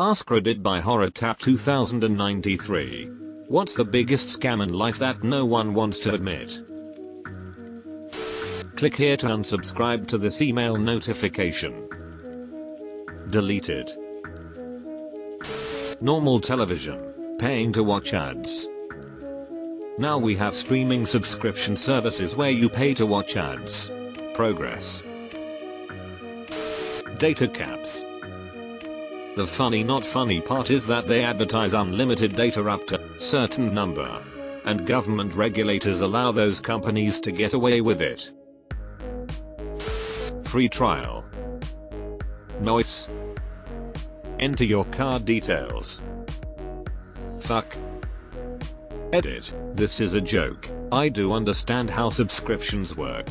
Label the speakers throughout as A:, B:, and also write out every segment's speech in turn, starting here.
A: AskReddit by HorrorTap 2093. What's the biggest scam in life that no one wants to admit? Click here to unsubscribe to this email notification. Deleted. Normal television. Paying to watch ads. Now we have streaming subscription services where you pay to watch ads. Progress. Data caps. The funny not funny part is that they advertise unlimited data up to a certain number. And government regulators allow those companies to get away with it. Free trial. Noise. Enter your card details. Fuck. Edit. This is a joke. I do understand how subscriptions work.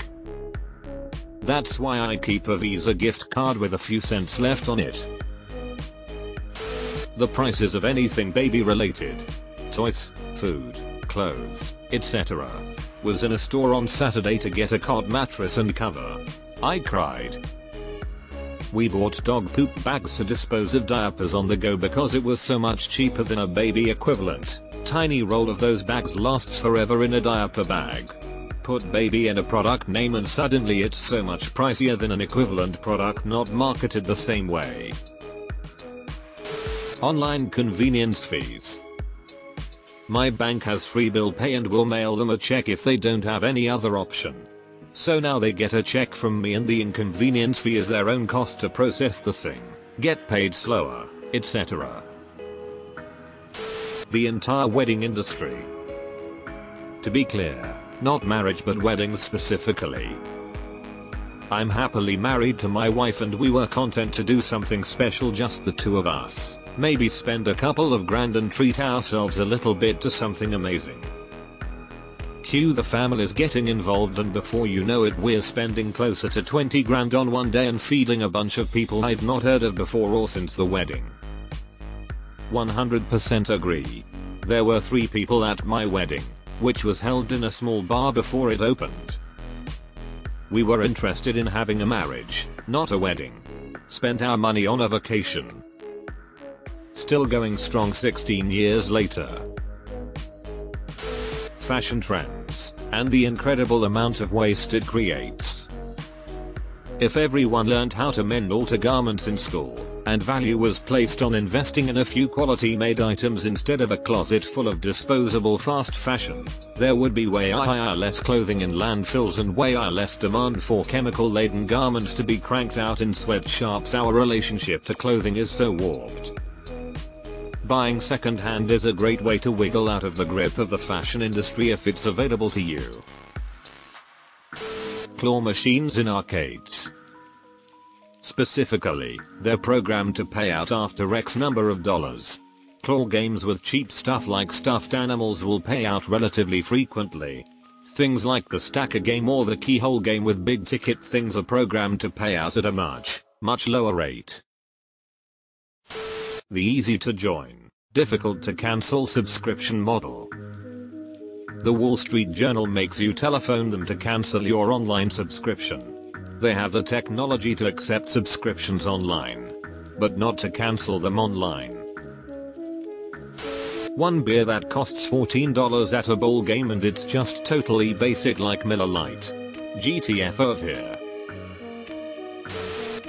A: That's why I keep a Visa gift card with a few cents left on it. The prices of anything baby related, toys, food, clothes, etc. was in a store on Saturday to get a cot mattress and cover. I cried. We bought dog poop bags to dispose of diapers on the go because it was so much cheaper than a baby equivalent. Tiny roll of those bags lasts forever in a diaper bag. Put baby in a product name and suddenly it's so much pricier than an equivalent product not marketed the same way. Online convenience fees. My bank has free bill pay and will mail them a check if they don't have any other option. So now they get a check from me and the inconvenience fee is their own cost to process the thing, get paid slower, etc. The entire wedding industry. To be clear, not marriage but weddings specifically. I'm happily married to my wife and we were content to do something special, just the two of us. Maybe spend a couple of grand and treat ourselves a little bit to something amazing. Cue the families getting involved and before you know it we're spending closer to 20 grand on one day and feeding a bunch of people I'd not heard of before or since the wedding. 100% agree. There were 3 people at my wedding, which was held in a small bar before it opened. We were interested in having a marriage, not a wedding. Spent our money on a vacation. Still going strong 16 years later. Fashion trends, and the incredible amount of waste it creates. If everyone learned how to mend alter garments in school, and value was placed on investing in a few quality made items instead of a closet full of disposable fast fashion, there would be way less clothing in landfills and way less demand for chemical laden garments to be cranked out in sweatshops. Our relationship to clothing is so warped. Buying secondhand is a great way to wiggle out of the grip of the fashion industry if it's available to you. Claw machines in arcades. Specifically, they're programmed to pay out after X number of dollars. Claw games with cheap stuff like stuffed animals will pay out relatively frequently. Things like the stacker game or the keyhole game with big ticket things are programmed to pay out at a much lower rate. The easy to join, difficult to cancel subscription model. The Wall Street Journal makes you telephone them to cancel your online subscription. They have the technology to accept subscriptions online, but not to cancel them online. One beer that costs $14 at a bowl game and it's just totally basic like Miller Lite. GTFO here.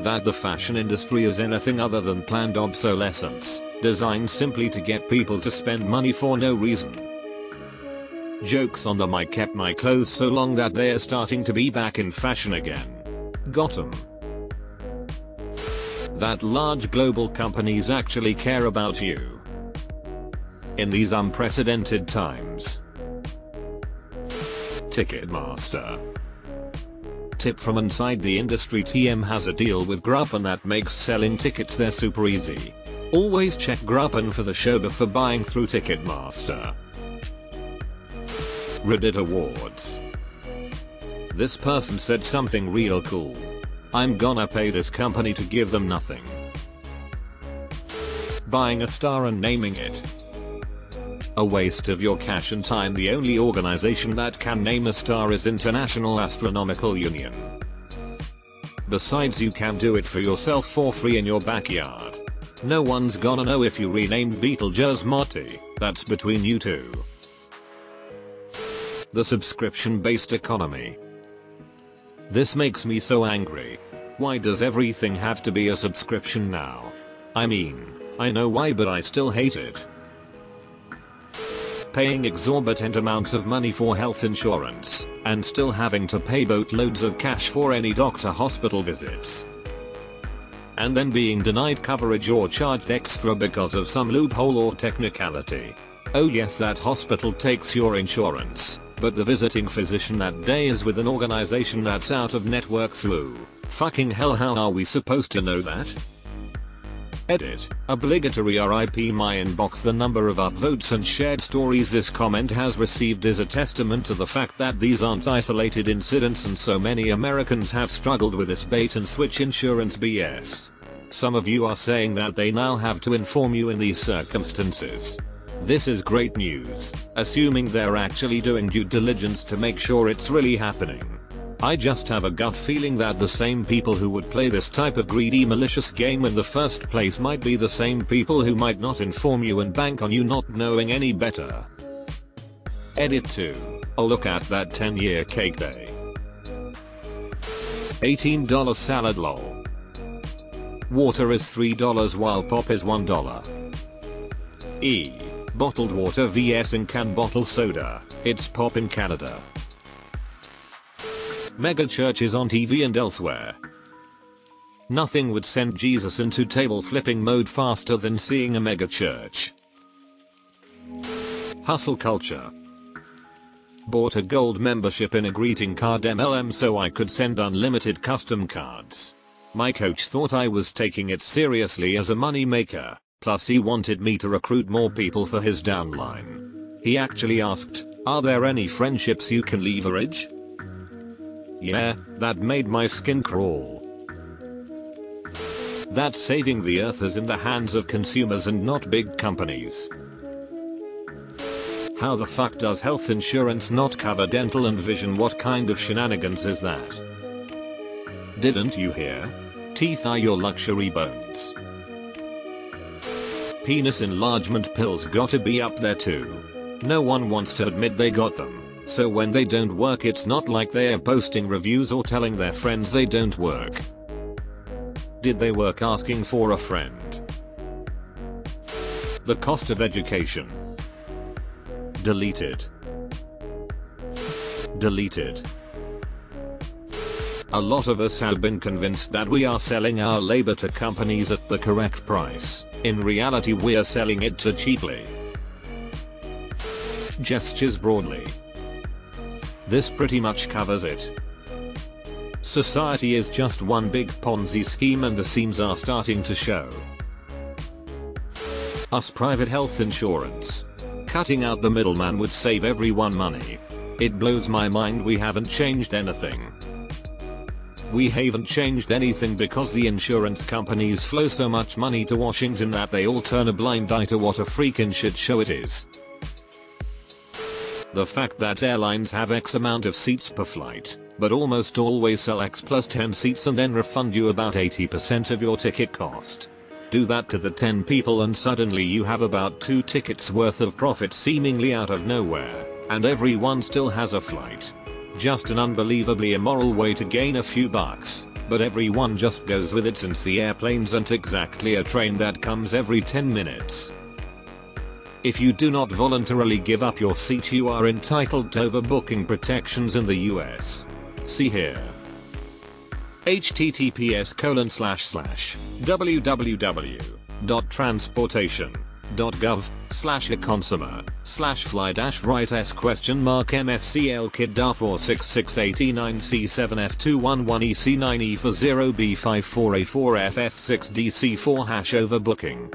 A: That the fashion industry is anything other than planned obsolescence, designed simply to get people to spend money for no reason. Jokes on them. I kept my clothes so long that they're starting to be back in fashion again. Got 'em. That large global companies actually care about you. In these unprecedented times. Ticketmaster. Tip from inside the industry: TM has a deal with Groupon that makes selling tickets there super easy. Always check Groupon for the show before buying through Ticketmaster. Reddit awards. This person said something real cool. I'm gonna pay this company to give them nothing. Buying a star and naming it. A waste of your cash and time. The only organization that can name a star is International Astronomical Union. Besides, you can do it for yourself for free in your backyard. No one's gonna know if you renamed Beetlejuice Marty, that's between you two. The subscription-based economy. This makes me so angry. Why does everything have to be a subscription now? I mean, I know why, but I still hate it. Paying exorbitant amounts of money for health insurance, and still having to pay boatloads of cash for any doctor hospital visits. And then being denied coverage or charged extra because of some loophole or technicality. Oh yes, that hospital takes your insurance, but the visiting physician that day is with an organization that's out of network. So, fucking hell, how are we supposed to know that? Edit. Obligatory RIP my inbox. The number of upvotes and shared stories this comment has received is a testament to the fact that these aren't isolated incidents, and so many Americans have struggled with this bait and switch insurance BS. Some of you are saying that they now have to inform you in these circumstances. This is great news, assuming they're actually doing due diligence to make sure it's really happening. I just have a gut feeling that the same people who would play this type of greedy, malicious game in the first place might be the same people who might not inform you and bank on you not knowing any better. Edit 2. Oh, look at that 10-year cake day. $18 salad lol. Water is $3 while pop is $1. E. Bottled water vs in can bottle soda, it's pop in Canada. Mega churches on TV and elsewhere. Nothing would send Jesus into table flipping mode faster than seeing a mega church. Hustle culture. Bought a gold membership in a greeting card MLM so I could send unlimited custom cards. My coach thought I was taking it seriously as a money maker, plus he wanted me to recruit more people for his downline. He actually asked, "Are there any friendships you can leverage?" Yeah, that made my skin crawl. That saving the earth is in the hands of consumers and not big companies. How the fuck does health insurance not cover dental and vision? What kind of shenanigans is that? Didn't you hear? Teeth are your luxury bones. Penis enlargement pills gotta be up there too. No one wants to admit they got them. So when they don't work, it's not like they're posting reviews or telling their friends they don't work. Did they work? Asking for a friend. The cost of education. Deleted. Deleted. A lot of us have been convinced that we are selling our labor to companies at the correct price. In reality, we are selling it too cheaply. Gestures broadly. This pretty much covers it. Society is just one big Ponzi scheme and the seams are starting to show. Us private health insurance. Cutting out the middleman would save everyone money. It blows my mind we haven't changed anything. We haven't changed anything because the insurance companies flow so much money to Washington that they all turn a blind eye to what a freaking shit show it is. The fact that airlines have X amount of seats per flight, but almost always sell X plus 10 seats and then refund you about 80% of your ticket cost. Do that to the 10 people and suddenly you have about 2 tickets worth of profit seemingly out of nowhere, and everyone still has a flight. Just an unbelievably immoral way to gain a few bucks, but everyone just goes with it since the airplanes aren't exactly a train that comes every 10 minutes. If you do not voluntarily give up your seat, you are entitled to overbooking protections in the US. See here.
B: https://www.transportation.gov/econsumer/fly-right s?/MSCL kid-46889C7F211EC9E for 0B54A4FF6DC4 # overbooking.